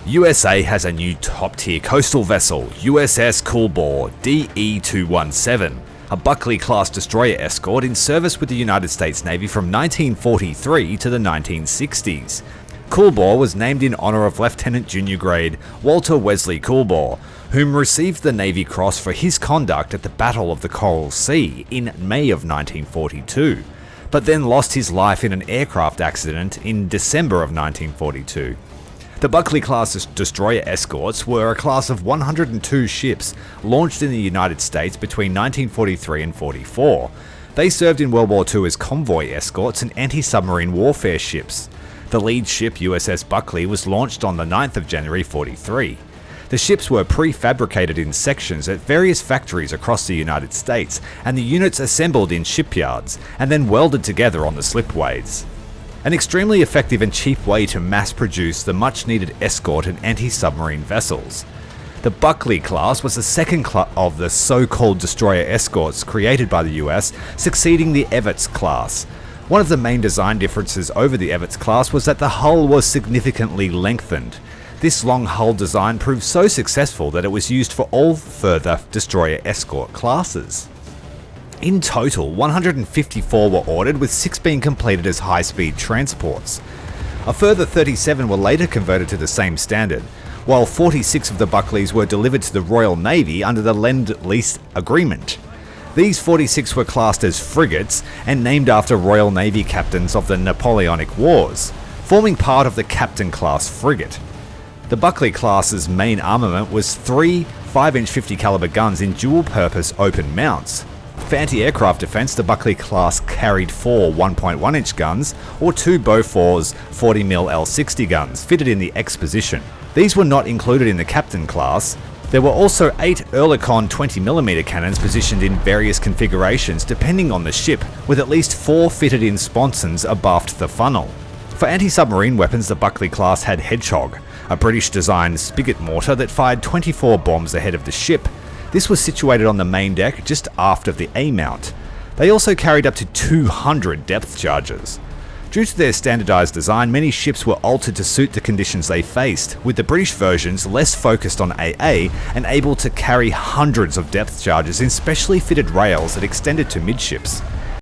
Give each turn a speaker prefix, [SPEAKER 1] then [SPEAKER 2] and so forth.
[SPEAKER 1] USA has a new top-tier coastal vessel, USS Coolbaugh DE-217, a Buckley-class destroyer escort in service with the United States Navy from 1943 to the 1960s. Coolbaugh was named in honor of Lieutenant Junior Grade Walter Wesley Coolbaugh, whom received the Navy Cross for his conduct at the Battle of the Coral Sea in May of 1942, but then lost his life in an aircraft accident in December of 1942. The Buckley-class destroyer escorts were a class of 102 ships launched in the United States between 1943 and 44. They served in World War II as convoy escorts and anti-submarine warfare ships. The lead ship USS Buckley was launched on the 9th of January 43. The ships were prefabricated in sections at various factories across the United States, and the units assembled in shipyards and then welded together on the slipways. An extremely effective and cheap way to mass produce the much needed escort and anti-submarine vessels. The Buckley class was the second of the so-called destroyer escorts created by the US, succeeding the Everts class. One of the main design differences over the Everts class was that the hull was significantly lengthened. This long hull design proved so successful that it was used for all further destroyer escort classes. In total, 154 were ordered, with 6 being completed as high-speed transports. A further 37 were later converted to the same standard, while 46 of the Buckleys were delivered to the Royal Navy under the Lend-Lease Agreement. These 46 were classed as frigates and named after Royal Navy captains of the Napoleonic Wars, forming part of the Captain-class frigate. The Buckley class's main armament was 3 5-inch 50 caliber guns in dual-purpose open mounts. For anti-aircraft defense, the Buckley class carried 4 1.1-inch guns or 2 Bofors 40mm L60 guns fitted in the X position. These were not included in the Captain class. There were also 8 Oerlikon 20mm cannons positioned in various configurations depending on the ship, with at least 4 fitted in sponsons abaft the funnel. For anti-submarine weapons, the Buckley class had Hedgehog, a British-designed spigot mortar that fired 24 bombs ahead of the ship. This was situated on the main deck just aft of the A-mount. They also carried up to 200 depth charges. Due to their standardized design, many ships were altered to suit the conditions they faced, with the British versions less focused on AA and able to carry hundreds of depth charges in specially fitted rails that extended to midships.